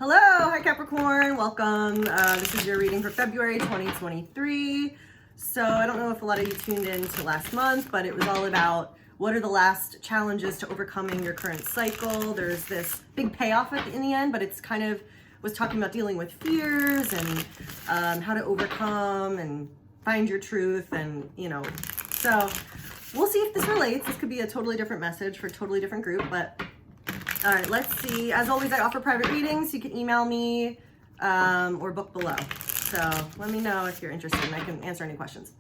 Hello, hi Capricorn, welcome. This is your reading for February 2023. So I don't know if a lot of you tuned in to last month, but it was all about what are the last challenges to overcoming your current cycle. There's this big payoff in the end, but it's kind of was talking about dealing with fears and how to overcome and find your truth, and so we'll see if this relates. This could be a totally different message for a totally different group, but all right, let's see. As always, I offer private readings. You can email me or book below. So let me know if you're interested and I can answer any questions.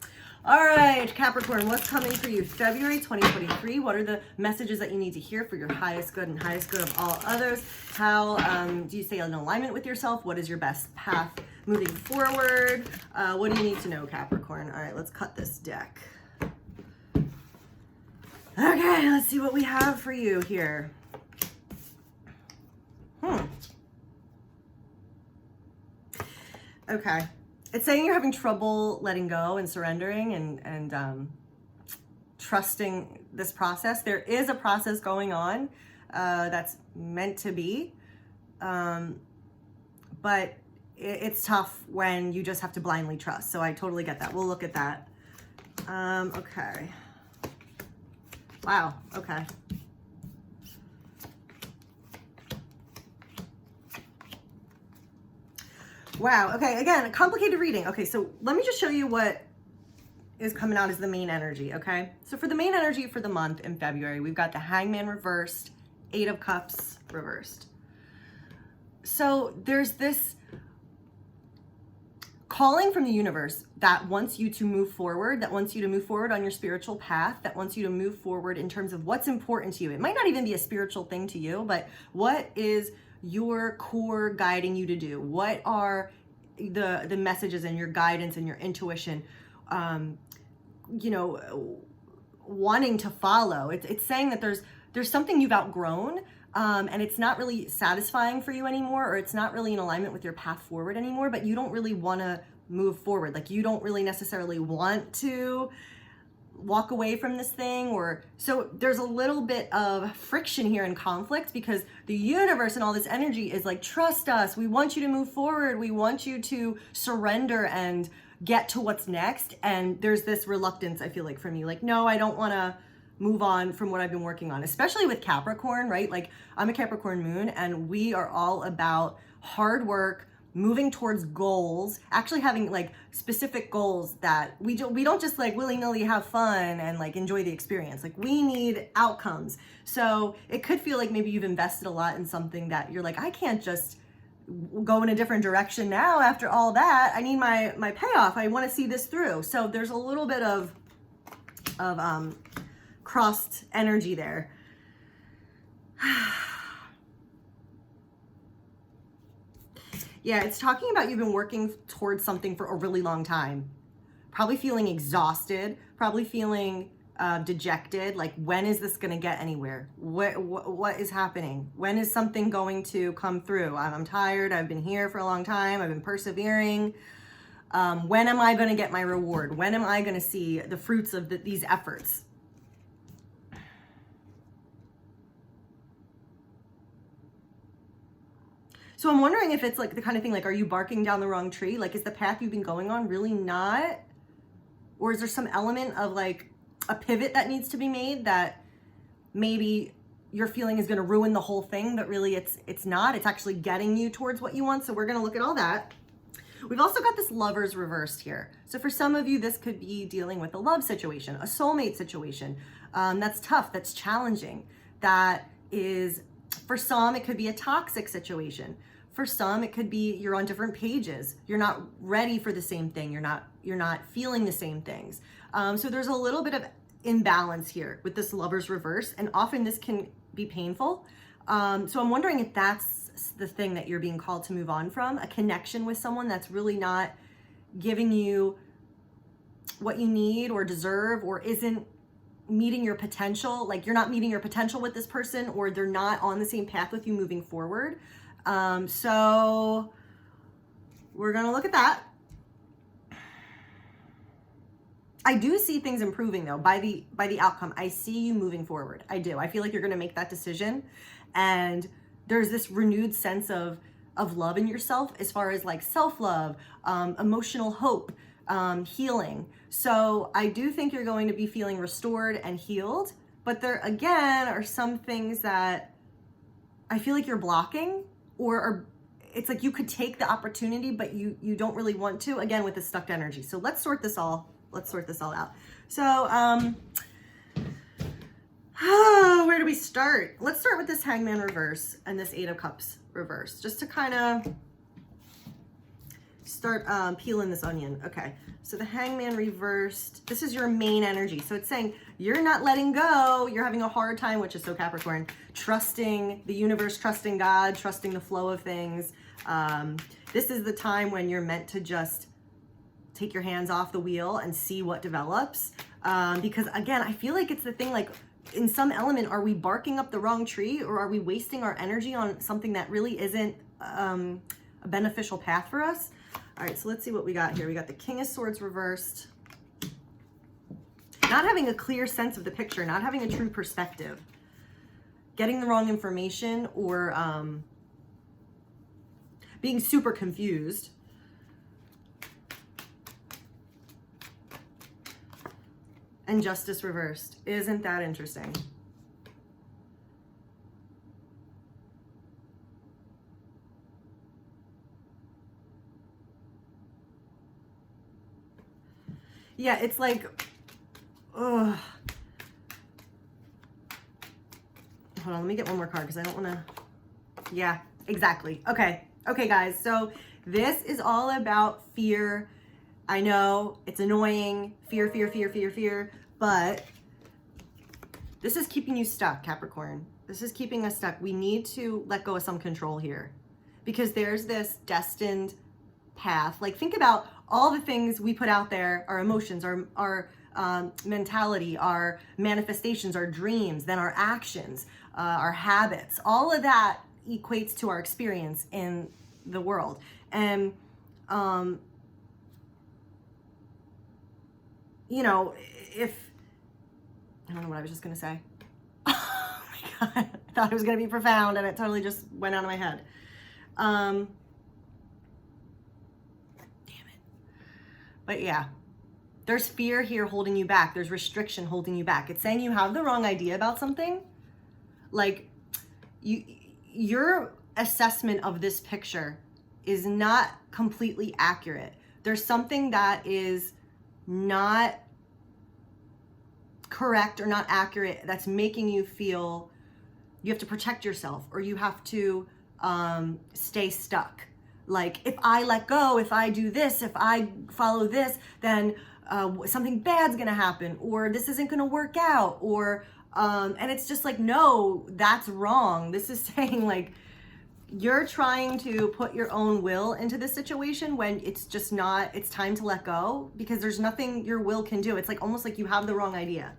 All right, Capricorn, what's coming for you? February 2023. What are the messages that you need to hear for your highest good and highest good of all others? How do you stay in alignment with yourself? What is your best path moving forward? What do you need to know, Capricorn? All right, let's cut this deck. Okay, let's see what we have for you here. Okay. It's saying you're having trouble letting go and surrendering and trusting this process. There is a process going on that's meant to be, but it's tough when you just have to blindly trust. So I totally get that. We'll look at that. Okay. Wow. Okay. Wow. Okay. Again, a complicated reading. Okay. So let me just show you what is coming out as the main energy. Okay. So for the main energy for the month in February, we've got the Hangman reversed, Eight of Cups reversed. So there's this calling from the universe that wants you to move forward, that wants you to move forward on your spiritual path, that wants you to move forward in terms of what's important to you. It might not even be a spiritual thing to you, but what is your core guiding you to do? What are the messages and your guidance and your intuition, wanting to follow? It's saying that there's something you've outgrown, and it's not really satisfying for you anymore, or it's not really in alignment with your path forward anymore, but you don't really want to move forward. Like, you don't really necessarily want to walk away from this thing, or so there's a little bit of friction here and conflict, because the universe and all this energy is like, trust us, we want you to move forward, we want you to surrender and get to what's next. And there's this reluctance, I feel like, from you, like, no, I don't want to move on from what I've been working on, especially with Capricorn, right? Like, I'm a Capricorn moon, and we are all about hard work, moving towards goals, actually having like specific goals that we don't just like willy-nilly have fun and like enjoy the experience. Like, we need outcomes. So it could feel like maybe you've invested a lot in something that you're like, I can't just go in a different direction now after all that. I need my payoff. I want to see this through. So there's a little bit of crossed energy there. Yeah, it's talking about you've been working towards something for a really long time. Probably feeling exhausted, probably feeling dejected. Like, when is this going to get anywhere? What is happening? When is something going to come through? I'm tired. I've been here for a long time. I've been persevering. When am I going to get my reward? When am I going to see the fruits of these efforts? So I'm wondering if it's like the kind of thing, like, are you barking down the wrong tree? Like, is the path you've been going on really not? Or is there some element of like a pivot that needs to be made that maybe your feeling is going to ruin the whole thing, but really it's not. It's actually getting you towards what you want. So we're going to look at all that. We've also got this Lovers reversed here. So for some of you, this could be dealing with a love situation, a soulmate situation. That's tough, that's challenging. That is, for some, it could be a toxic situation. For some, it could be you're on different pages. You're not ready for the same thing. You're not feeling the same things. So there's a little bit of imbalance here with this Lovers reverse, and often this can be painful. So I'm wondering if that's the thing that you're being called to move on from, a connection with someone that's really not giving you what you need or deserve, or isn't meeting your potential. Like, you're not meeting your potential with this person, or they're not on the same path with you moving forward. So we're going to look at that. I do see things improving though by the outcome. I see you moving forward. I do. I feel like you're going to make that decision, and there's this renewed sense of of love in yourself, as far as like self-love, emotional hope, healing. So I do think you're going to be feeling restored and healed, but there again are some things that I feel like you're blocking, or are, it's like you could take the opportunity, but you don't really want to, again, with the stuck energy. So let's sort this all out. So, where do we start? Let's start with this Hangman reverse and this Eight of Cups reverse, just to kind of start peeling this onion. Okay, so the Hangman reversed, this is your main energy. So it's saying you're not letting go. You're having a hard time, which is so Capricorn, trusting the universe, trusting God, trusting the flow of things. This is the time when you're meant to just take your hands off the wheel and see what develops. Because again, I feel like it's the thing, like in some element, are we barking up the wrong tree, or are we wasting our energy on something that really isn't a beneficial path for us? All right, so let's see what we got here. We got the King of Swords reversed. Not having a clear sense of the picture, not having a true perspective, getting the wrong information, or being super confused. And Justice reversed. Isn't that interesting? Yeah, it's like, ugh. Hold on, let me get one more card because I don't want to. Yeah, exactly. Okay, guys. So this is all about fear. I know it's annoying. Fear, but this is keeping you stuck, Capricorn. This is keeping us stuck. We need to let go of some control here, because there's this destined path. Like, think about all the things we put out there, our emotions, our mentality, our manifestations, our dreams, then our actions, our habits. All of that equates to our experience in the world. And you know, if, I don't know what I was just going to say. Oh my God. I thought it was going to be profound and it totally just went out of my head. Damn it. But yeah, there's fear here holding you back. There's restriction holding you back. It's saying you have the wrong idea about something. Like, your assessment of this picture is not completely accurate. There's something that is not correct or not accurate that's making you feel you have to protect yourself, or you have to stay stuck. Like, if I let go, if I do this, if I follow this, then something bad's gonna happen, or this isn't gonna work out, or and it's just like, no, that's wrong. This is saying, like, you're trying to put your own will into this situation when it's just not, it's time to let go, because there's nothing your will can do. It's like almost like you have the wrong idea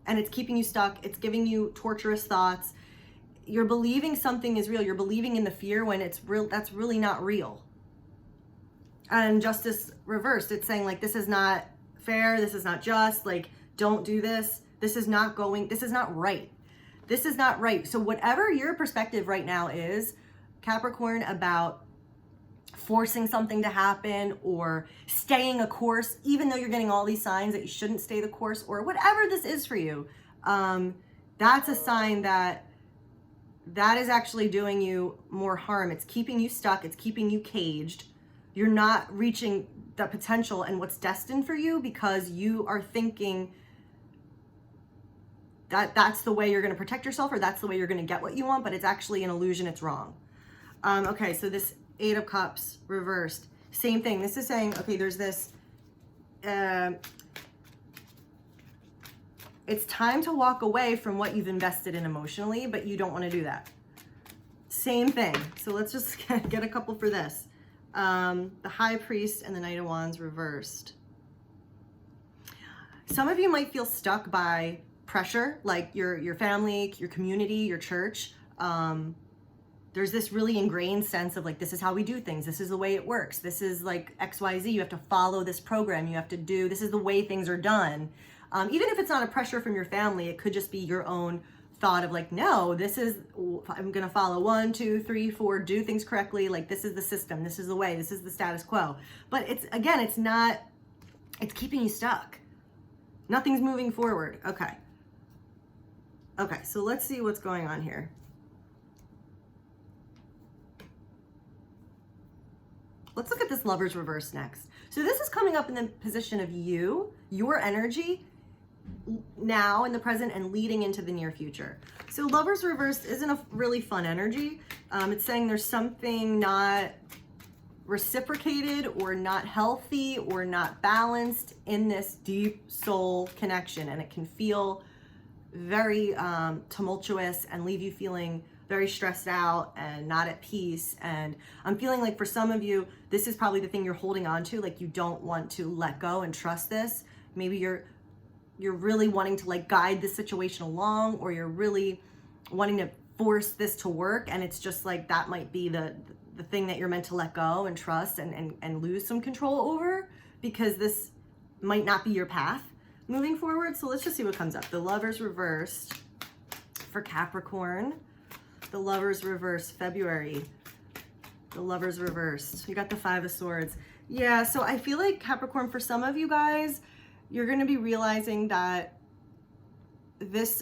and it's keeping you stuck. It's giving you torturous thoughts. You're believing something is real. You're believing in the fear when it's real. That's really not real. And Justice reversed. It's saying, like, this is not fair. This is not just, like, don't do this. This is not right. This is not right. So whatever your perspective right now is, Capricorn, about forcing something to happen or staying a course, even though you're getting all these signs that you shouldn't stay the course, or whatever this is for you, that's a sign that is actually doing you more harm. It's keeping you stuck. It's keeping you caged. You're not reaching the potential and what's destined for you because you are thinking that that's the way you're going to protect yourself, or that's the way you're going to get what you want, but it's actually an illusion. It's wrong. Okay, so this Eight of Cups reversed, same thing. This is saying, okay, there's this, it's time to walk away from what you've invested in emotionally, but you don't want to do that. Same thing. So let's just get a couple for this. The High Priest and the Knight of Wands reversed. Some of you might feel stuck by pressure, like your family, your community, your church. There's this really ingrained sense of, like, this is how we do things. This is the way it works. This is like XYZ. You have to follow this program. You have to do, this is the way things are done. Even if it's not a pressure from your family, it could just be your own thought of like, no, I'm going to follow 1, 2, 3, 4, do things correctly. Like, this is the system. This is the way. This is the status quo. But it's not, it's keeping you stuck. Nothing's moving forward. Okay. Okay. So let's see what's going on here. Let's look at this Lovers reverse next. So this is coming up in the position of your energy now in the present and leading into the near future. So Lovers reversed isn't a really fun energy. It's saying there's something not reciprocated or not healthy or not balanced in this deep soul connection. And it can feel very tumultuous and leave you feeling very stressed out and not at peace. And I'm feeling like for some of you, this is probably the thing you're holding on to. Like, you don't want to let go and trust this. Maybe you're really wanting to like guide the situation along, or you're really wanting to force this to work. And it's just like, that might be the thing that you're meant to let go and trust and lose some control over, because this might not be your path moving forward. So let's just see what comes up. The Lovers reversed for Capricorn. The Lovers reversed February. The Lovers reversed. You got the 5 of Swords. Yeah, so I feel like Capricorn, for some of you guys, you're going to be realizing that this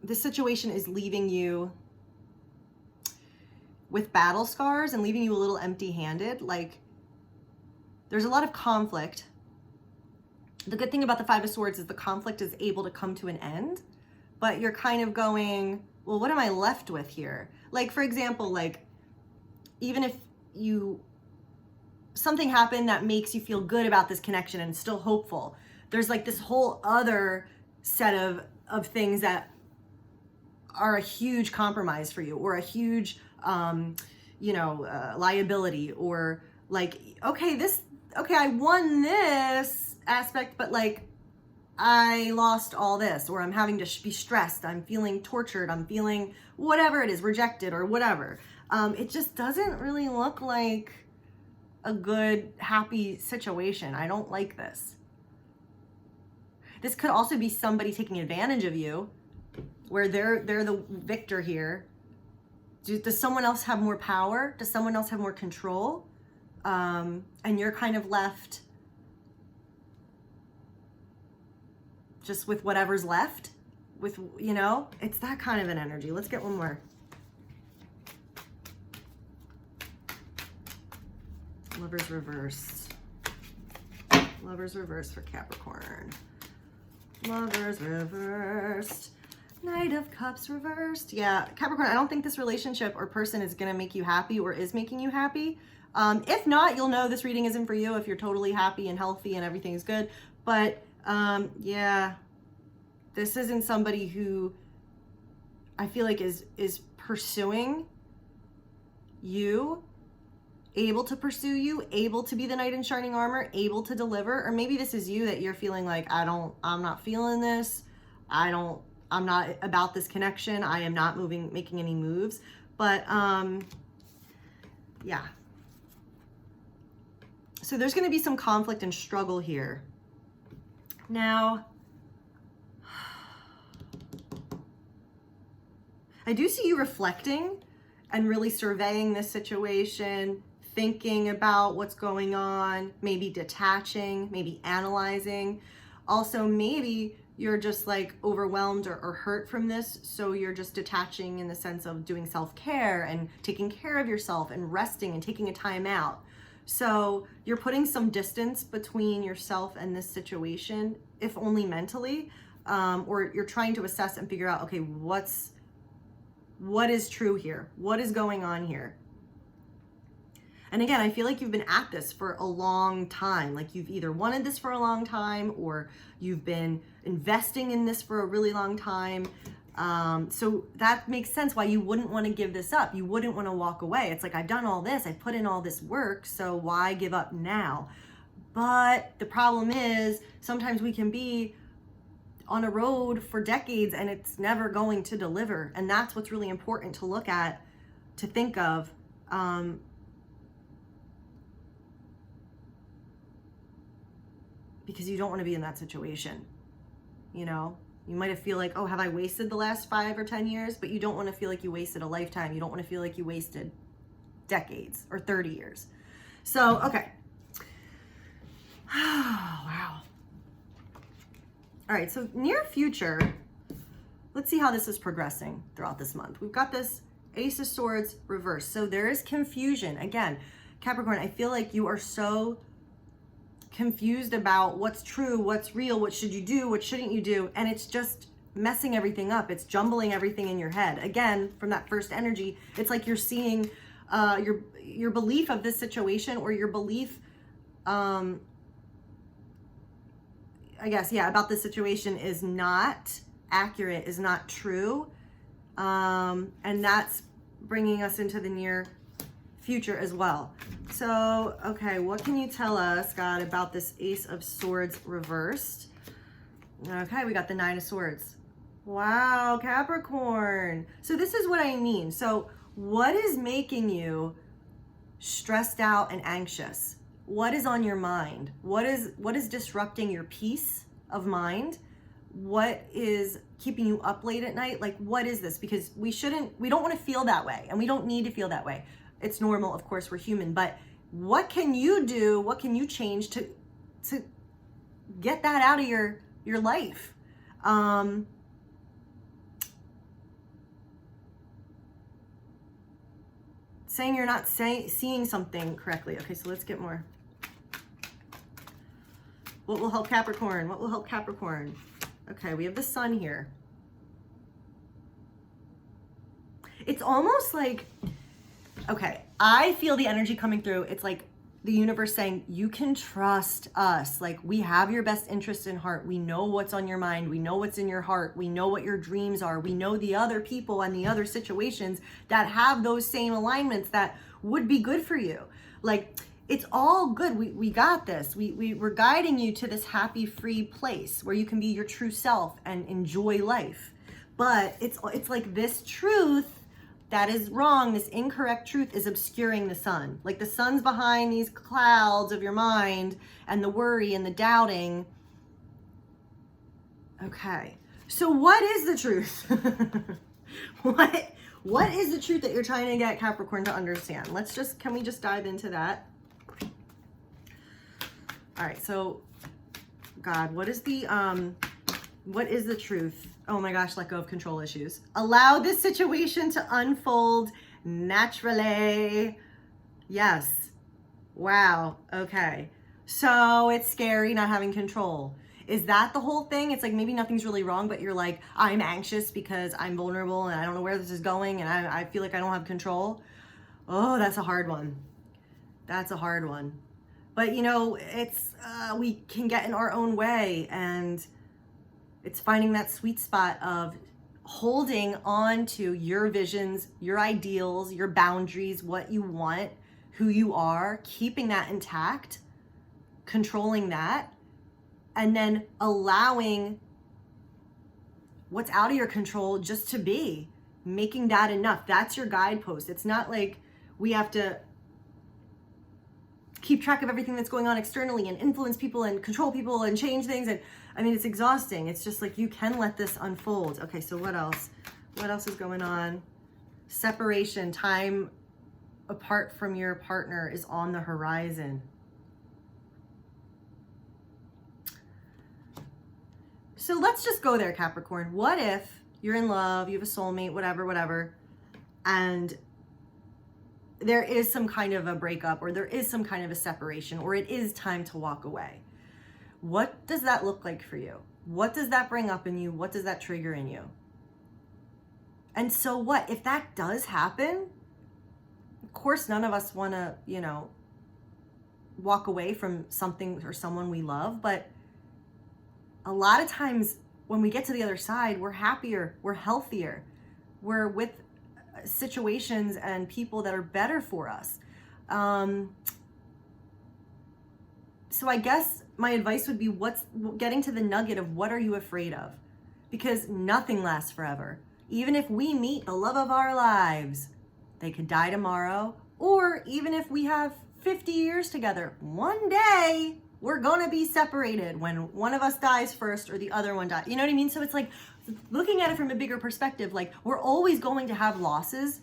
this situation is leaving you with battle scars and leaving you a little empty-handed. Like, there's a lot of conflict. The good thing about the 5 of Swords is the conflict is able to come to an end, but you're kind of going, well, what am I left with here? Like, for example, like, even if something happened that makes you feel good about this connection and still hopeful, there's like this whole other set of things that are a huge compromise for you, or a huge, liability, or like, okay, I won this aspect, but like, I lost all this, or I'm having to be stressed, I'm feeling tortured, I'm feeling whatever it is, rejected or whatever. It just doesn't really look like a good, happy situation. I don't like this. This could also be somebody taking advantage of you, where they're the victor here. Does someone else have more power? Does someone else have more control? And you're kind of left just with whatever's left, with, it's that kind of an energy. Let's get one more. Lovers reversed. Lovers reversed for Capricorn. Lovers reversed. Knight of Cups reversed. Yeah, Capricorn, I don't think this relationship or person is going to make you happy, or is making you happy. If not, you'll know this reading isn't for you if you're totally happy and healthy and everything is good. But yeah, this isn't somebody who I feel like is pursuing you, able to pursue you, able to be the knight in shining armor, able to deliver. Or maybe this is you, that you're feeling like, I'm not feeling this. I'm not about this connection. I am not making any moves. But yeah. So there's going to be some conflict and struggle here. Now, I do see you reflecting and really surveying this situation, thinking about what's going on, maybe detaching, maybe analyzing. Also, maybe you're just like overwhelmed or hurt from this, so you're just detaching in the sense of doing self-care and taking care of yourself and resting and taking a time out. So you're putting some distance between yourself and this situation, if only mentally, or you're trying to assess and figure out, okay, what is true here? What is going on here? And again, I feel like you've been at this for a long time. Like, you've either wanted this for a long time, or you've been investing in this for a really long time. So that makes sense why you wouldn't want to give this up. You wouldn't want to walk away. It's like, I've done all this, I've put in all this work, so why give up now? But the problem is, sometimes we can be on a road for decades and it's never going to deliver. And that's what's really important to look at, to think of. Because you don't want to be in that situation, You might have feel like, oh, have I wasted the last 5 or 10 years? But you don't want to feel like you wasted a lifetime. You don't want to feel like you wasted decades or 30 years. So, okay. Oh, wow. All right, so near future, let's see how this is progressing throughout this month. We've got this Ace of Swords reversed. So there is confusion. Again, Capricorn, I feel like you are so confused about what's true, what's real, what should you do, what shouldn't you do, and it's just messing everything up. It's jumbling everything in your head. Again, from that first energy, it's like you're seeing your belief of this situation, or your belief, I guess, yeah, about this situation is not accurate, is not true, and that's bringing us into the near future as well. So, okay, what can you tell us, God, about this Ace of Swords reversed? Okay, we got the Nine of Swords. Wow, Capricorn. So this is what I mean. So what is making you stressed out and anxious? What is on your mind? What is disrupting your peace of mind? What is keeping you up late at night? Like, what is this? Because we don't want to feel that way, and we don't need to feel that way. It's normal, of course, we're human, but what can you do? What can you change to get that out of your life? Saying you're not seeing something correctly. Okay, so let's get more. What will help Capricorn? What will help Capricorn? Okay, we have the Sun here. It's almost like, okay, I feel the energy coming through. It's like the universe saying, you can trust us. Like, we have your best interest in heart. We know what's on your mind. We know what's in your heart. We know what your dreams are. We know the other people and the other situations that have those same alignments that would be good for you. Like, it's all good. We got this. We're guiding you to this happy, free place where you can be your true self and enjoy life. But it's like this truth that is wrong, this incorrect truth is obscuring the sun. Like, the sun's behind these clouds of your mind and the worry and the doubting. Okay, so what is the truth? What is the truth that you're trying to get Capricorn to understand? Can we just dive into that? All right, so God, what is the truth? Oh my gosh, let go of control issues. Allow this situation to unfold naturally. Yes. Wow. Okay. So it's scary not having control. Is that the whole thing? It's like maybe nothing's really wrong, but you're like, I'm anxious because I'm vulnerable and I don't know where this is going and I feel like I don't have control. Oh, that's a hard one. That's a hard one. But, you know, it's, we can get in our own way, and it's finding that sweet spot of holding on to your visions, your ideals, your boundaries, what you want, who you are, keeping that intact, controlling that, and then allowing what's out of your control just to be, making that enough. That's your guidepost. It's not like we have to keep track of everything that's going on externally and influence people and control people and change things. And I mean, it's exhausting. It's just like, you can let this unfold. Okay, so what else? What else is going on? Separation, time apart from your partner is on the horizon. So let's just go there, Capricorn. What if you're in love, you have a soulmate, whatever, and there is some kind of a breakup, or there is some kind of a separation, or it is time to walk away? What does that look like for you? What does that bring up in you? What does that trigger in you? And so what? If that does happen, of course, none of us want to, you know, walk away from something or someone we love. But a lot of times when we get to the other side, we're happier, we're healthier, we're with situations and people that are better for us. So I guess my advice would be getting to the nugget of what are you afraid of? Because nothing lasts forever. Even if we meet the love of our lives, they could die tomorrow. Or even if we have 50 years together, one day we're gonna be separated when one of us dies first or the other one dies. You know what I mean? So it's like looking at it from a bigger perspective, like we're always going to have losses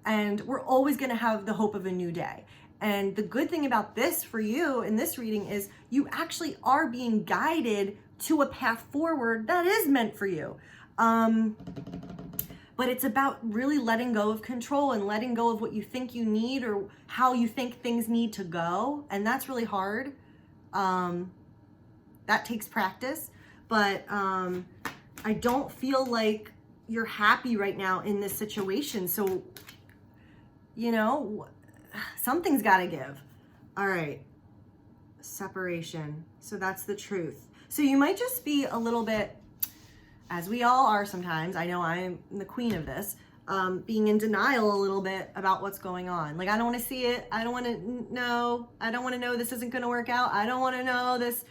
and we're always gonna have the hope of a new day. And the good thing about this for you in this reading is you actually are being guided to a path forward that is meant for you. But it's about really letting go of control and letting go of what you think you need or how you think things need to go. And that's really hard. That takes practice. But I don't feel like you're happy right now in this situation. So, you know, something's got to give. All right. Separation. So that's the truth. So you might just be a little bit, as we all are sometimes, I know I'm the queen of this, being in denial a little bit about what's going on. Like, I don't want to see it. I don't want to know. I don't want to know this isn't going to work out. I don't want to know this,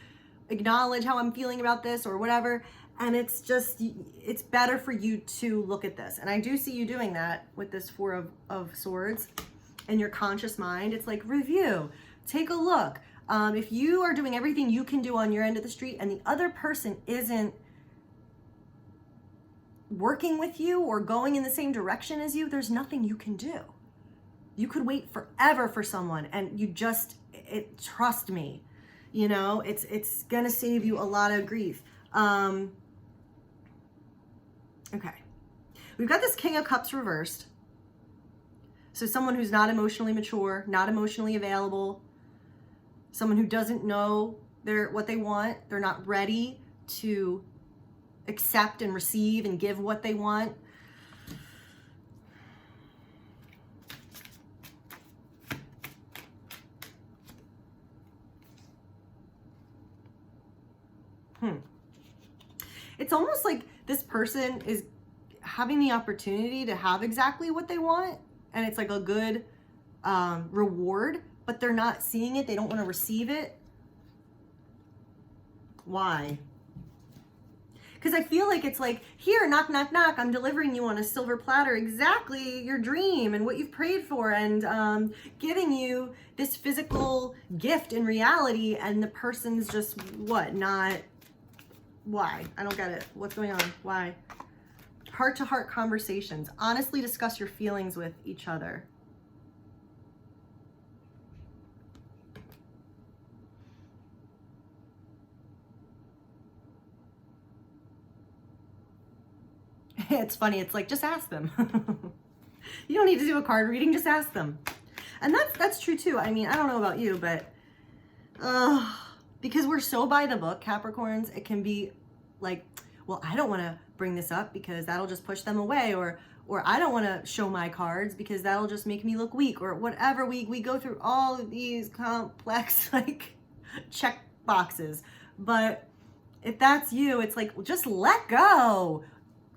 acknowledge how I'm feeling about this or whatever. And it's just, it's better for you to look at this. And I do see you doing that with this Four of Swords in your conscious mind. It's like, review, take a look. If you are doing everything you can do on your end of the street and the other person isn't working with you or going in the same direction as you, there's nothing you can do. You could wait forever for someone and you just, trust me, you know, it's gonna save you a lot of grief. Okay. We've got this King of Cups reversed. So someone who's not emotionally mature, not emotionally available, someone who doesn't know what they want, they're not ready to accept and receive and give what they want. It's almost like this person is having the opportunity to have exactly what they want, and it's like a good reward, but they're not seeing it. They don't want to receive it. Why? Because I feel like it's like, here, knock, knock, knock, I'm delivering you on a silver platter exactly your dream and what you've prayed for, and giving you this physical gift in reality, and the person's just, what, not, why? I don't get it. What's going on? Why? Heart-to-heart conversations. Honestly discuss your feelings with each other. It's funny. It's like, just ask them. You don't need to do a card reading. Just ask them. And that's true too. I mean, I don't know about you, but because we're so by the book, Capricorns, it can be like, well, I don't want to bring this up because that'll just push them away, or I don't want to show my cards because that'll just make me look weak, or whatever. We go through all of these complex like check boxes. But if that's you, it's like, well, just let go.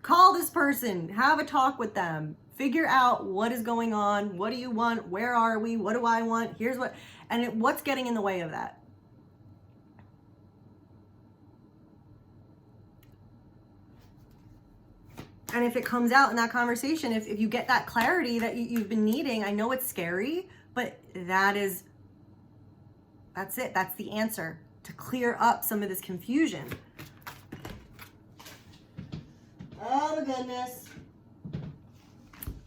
Call this person, have a talk with them, figure out what is going on, what do you want, where are we, what do I want, here's what, and what's getting in the way of that. And if it comes out in that conversation, if you get that clarity that you've been needing, I know it's scary, but that's it. That's the answer to clear up some of this confusion. Oh my goodness.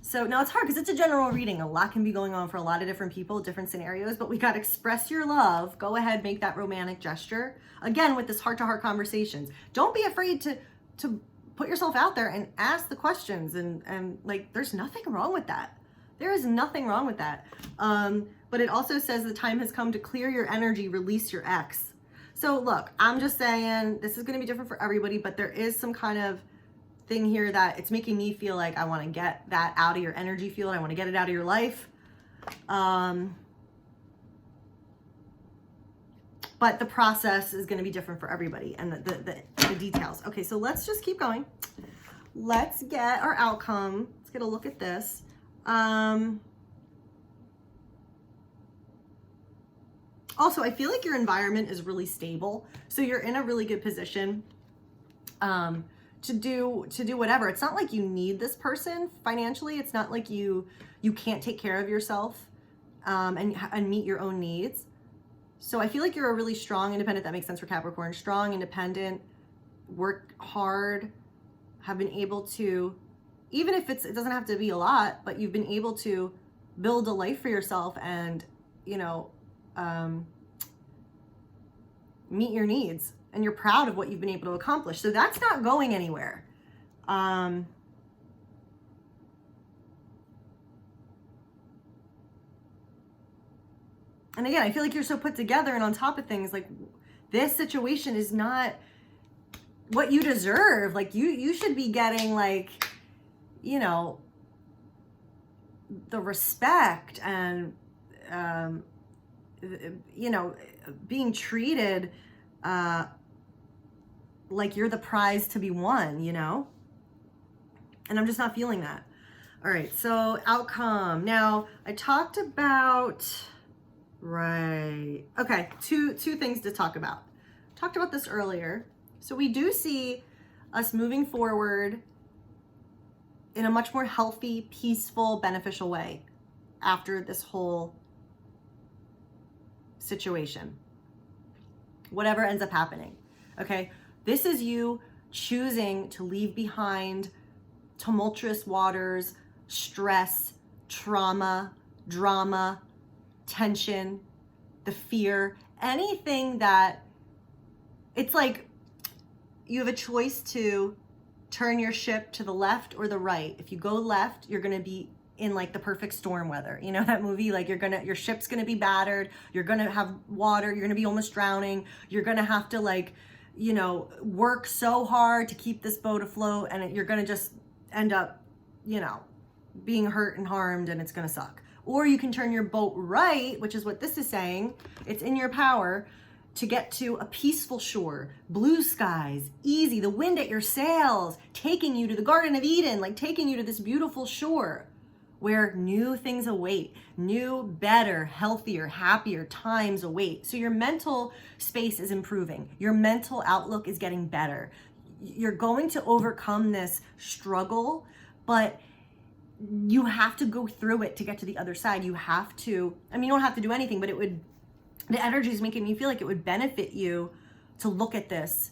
So now it's hard because it's a general reading. A lot can be going on for a lot of different people, different scenarios, but we got to express your love. Go ahead, make that romantic gesture. Again, with this heart-to-heart conversations. Don't be afraid to put yourself out there and ask the questions, and like, there's nothing wrong with that. There is nothing wrong with that. But it also says the time has come to clear your energy, release your ex. So look, I'm just saying this is going to be different for everybody, but there is some kind of thing here that it's making me feel like I want to get that out of your energy field. I want to get it out of your life. But the process is going to be different for everybody, and the details. Okay, so let's just keep going. Let's get our outcome. Let's get a look at this. Also, I feel like your environment is really stable, so you're in a really good position to do whatever. It's not like you need this person financially. It's not like you can't take care of yourself and meet your own needs. So I feel like you're a really strong independent. That makes sense for Capricorn. Strong, independent, work hard, have been able to, even if it doesn't have to be a lot, but you've been able to build a life for yourself and, you know, meet your needs. And you're proud of what you've been able to accomplish. So that's not going anywhere. And again, I feel like you're so put together and on top of things. Like, this situation is not what you deserve. Like, you should be getting, like, you know, the respect and, you know, being treated like you're the prize to be won, you know? And I'm just not feeling that. All right, so outcome. Now, I talked about, right. Okay, two things to talk about. Talked about this earlier. So we do see us moving forward in a much more healthy, peaceful, beneficial way after this whole situation. Whatever ends up happening, okay? This is you choosing to leave behind tumultuous waters, stress, trauma, drama, tension, the fear, anything that, it's like you have a choice to turn your ship to the left or the right. If you go left, you're gonna be in like the perfect storm weather. You know that movie? Like your ship's gonna be battered, you're gonna have water, you're gonna be almost drowning, you're gonna have to, like, you know, work so hard to keep this boat afloat, and you're gonna just end up, you know, being hurt and harmed, and it's gonna suck. Or you can turn your boat right, which is what this is saying. It's in your power to get to a peaceful shore, blue skies, easy, the wind at your sails, taking you to the Garden of Eden, like taking you to this beautiful shore where new things await, new, better, healthier, happier times await. So your mental space is improving. Your mental outlook is getting better. You're going to overcome this struggle, but you have to go through it to get to the other side. You have to, I mean, you don't have to do anything, but the energy is making me feel like it would benefit you to look at this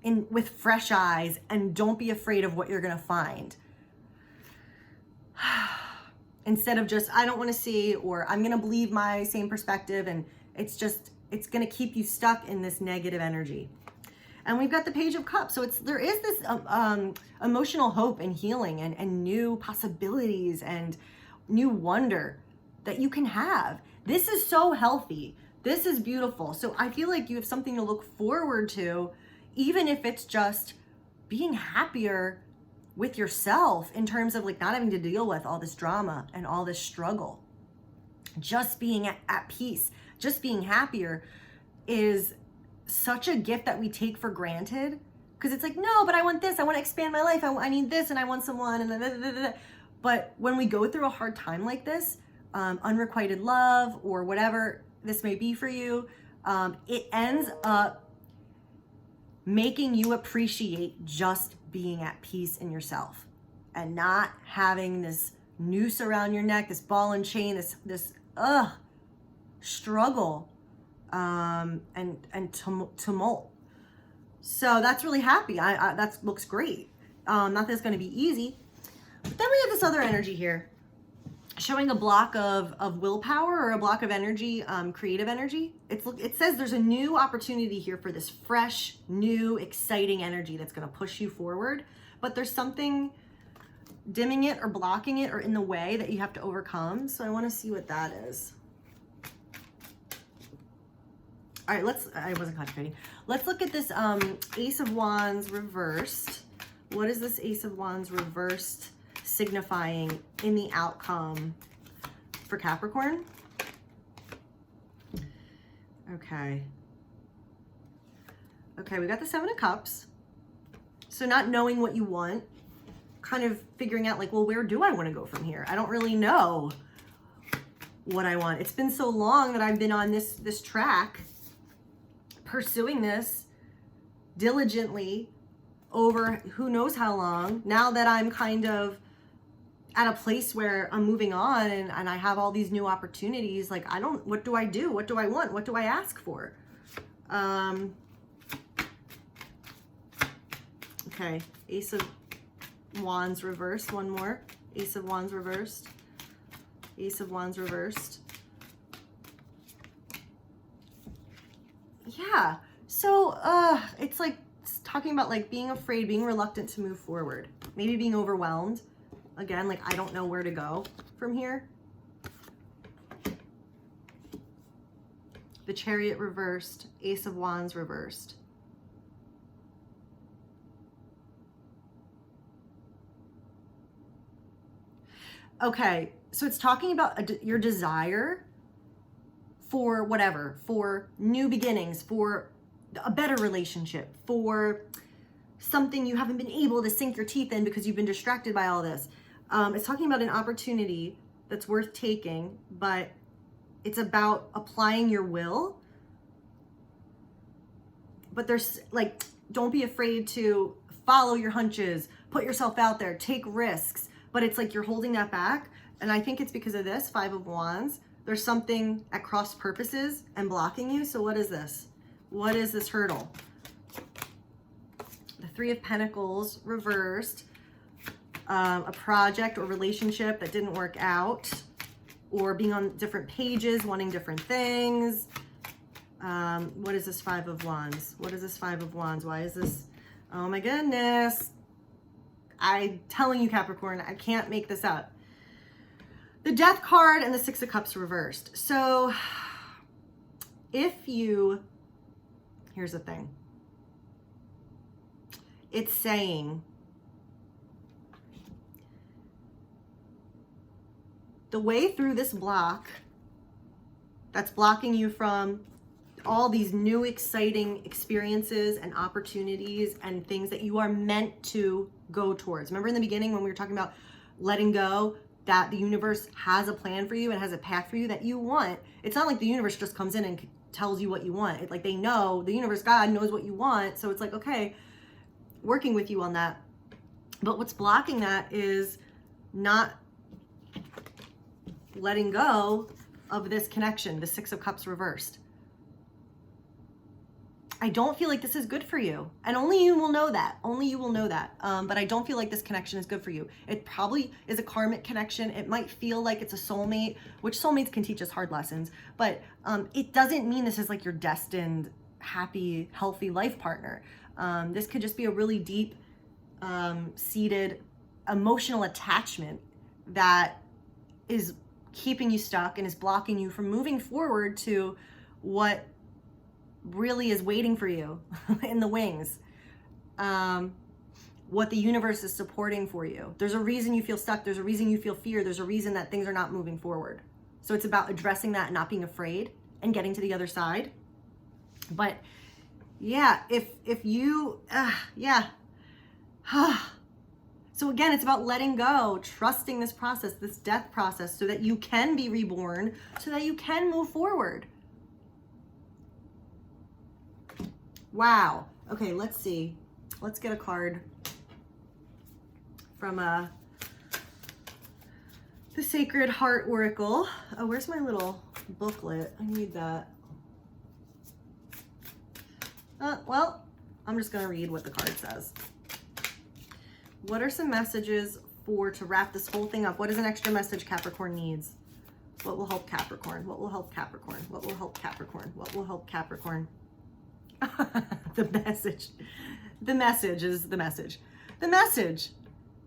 with fresh eyes, and don't be afraid of what you're gonna find. Instead of just, I don't wanna see, or I'm gonna believe my same perspective, and it's gonna keep you stuck in this negative energy. And we've got the Page of Cups. So there is this emotional hope and healing and new possibilities and new wonder that you can have. This is so healthy. This is beautiful. So I feel like you have something to look forward to, even if it's just being happier with yourself in terms of like not having to deal with all this drama and all this struggle. Just being at peace, just being happier is such a gift that we take for granted, because it's like, no, but I want this, I want to expand my life, I need this, and I want someone, and but when we go through a hard time like this, unrequited love or whatever this may be for you, it ends up making you appreciate just being at peace in yourself and not having this noose around your neck, this ball and chain, this struggle and tumult. So that's really happy. That looks great. Not that it's going to be easy. But then we have this other energy here, showing a block of willpower or a block of energy, creative energy. It says there's a new opportunity here for this fresh, new, exciting energy that's going to push you forward. But there's something dimming it or blocking it or in the way that you have to overcome. So I want to see what that is. All right, I wasn't concentrating. Let's look at this Ace of Wands reversed. What is this Ace of Wands reversed signifying in the outcome for Capricorn? Okay, we got the Seven of Cups. So not knowing what you want, kind of figuring out like, well, where do I want to go from here? I don't really know what I want. It's been so long that I've been on this track, pursuing this diligently over who knows how long. Now that I'm kind of at a place where I'm moving on and I have all these new opportunities. Like, what do I do? What do I want? What do I ask for? Okay, Ace of Wands reversed, one more. Ace of Wands reversed. Ace of Wands reversed. Yeah, so it's like talking about like being afraid, being reluctant to move forward, maybe being overwhelmed. Again, like, I don't know where to go from here. The Chariot reversed, Ace of Wands reversed. Okay, so it's talking about your desire for whatever, for new beginnings, for a better relationship, for something you haven't been able to sink your teeth in because you've been distracted by all this. It's talking about an opportunity that's worth taking, but it's about applying your will. But there's like, don't be afraid to follow your hunches, put yourself out there, take risks. But it's like you're holding that back. And I think it's because of this, Five of Wands. There's something at cross purposes and blocking you. So what is this? What is this hurdle? The Three of Pentacles reversed. A project or relationship that didn't work out, or being on different pages, wanting different things. What is this Five of Wands? What is this Five of Wands? Why is this? Oh my goodness. I'm telling you, Capricorn, I can't make this up. The Death card and the Six of Cups reversed. So here's the thing. It's saying the way through this block that's blocking you from all these new exciting experiences and opportunities and things that you are meant to go towards. Remember in the beginning when we were talking about letting go, that the universe has a plan for you and has a path for you that you want. It's not like the universe just comes in and tells you what you want. It's like they know, the universe, God knows what you want. So it's like, okay, working with you on that. But what's blocking that is not letting go of this connection, the Six of Cups reversed. I don't feel like this is good for you. And only you will know that. Only you will know that. But I don't feel like this connection is good for you. It probably is a karmic connection. It might feel like it's a soulmate, which soulmates can teach us hard lessons. But it doesn't mean this is like your destined, happy, healthy life partner. This could just be a really deep, seated emotional attachment that is keeping you stuck and is blocking you from moving forward to what really is waiting for you in the wings. What the universe is supporting for you. There's a reason you feel stuck. There's a reason you feel fear. There's a reason that things are not moving forward. So it's about addressing that and not being afraid and getting to the other side. But yeah, if you, yeah. So again, it's about letting go, trusting this process, this death process, so that you can be reborn, so that you can move forward. Wow. Okay, let's see. Let's get a card from the Sacred Heart Oracle. Oh, where's my little booklet? I need that. Well, I'm just going to read what the card says. What are some messages to wrap this whole thing up? What is an extra message Capricorn needs? What will help Capricorn? What will help Capricorn? What will help Capricorn? What will help Capricorn? The message is the message. The message.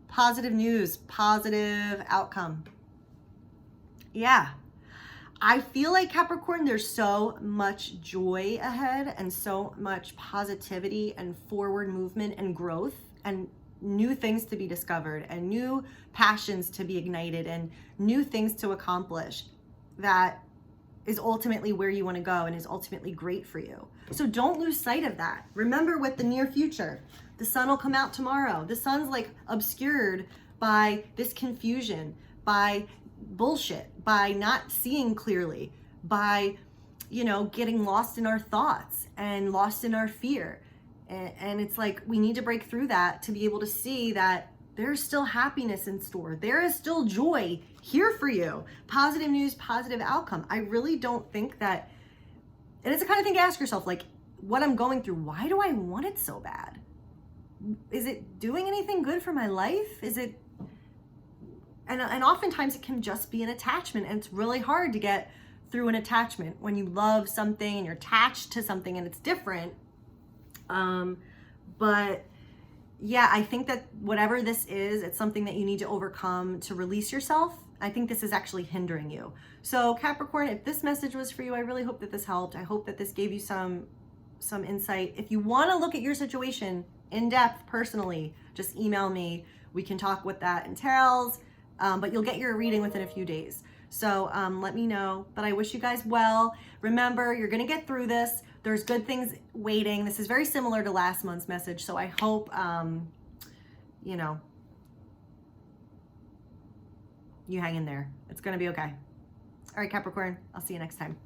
Positive news, positive outcome. Yeah. I feel like Capricorn, there's so much joy ahead and so much positivity and forward movement and growth and new things to be discovered and new passions to be ignited and new things to accomplish that is ultimately where you want to go and is ultimately great for you. So don't lose sight of that. Remember with the near future, the sun will come out tomorrow. The sun's like obscured by this confusion, by bullshit, by not seeing clearly, by, getting lost in our thoughts and lost in our fear. And it's like, we need to break through that to be able to see that There's still happiness in store. There is still joy here for you. Positive news, positive outcome. I really don't think that, and it's the kind of thing to ask yourself, like, what I'm going through, why do I want it so bad? Is it doing anything good for my life? Is it, and oftentimes it can just be an attachment, and it's really hard to get through an attachment when you love something and you're attached to something and it's different. But yeah, I think that whatever this is, it's something that you need to overcome to release yourself. I think this is actually hindering you. So Capricorn, if this message was for you, I really hope that this helped. I hope that this gave you some insight. If you want to look at your situation in depth personally, just email me. We can talk what that entails, but you'll get your reading within a few days. So let me know, but I wish you guys well. Remember, you're going to get through this. There's good things waiting. This is very similar to last month's message. So I hope, you know, you hang in there. It's going to be okay. All right, Capricorn, I'll see you next time.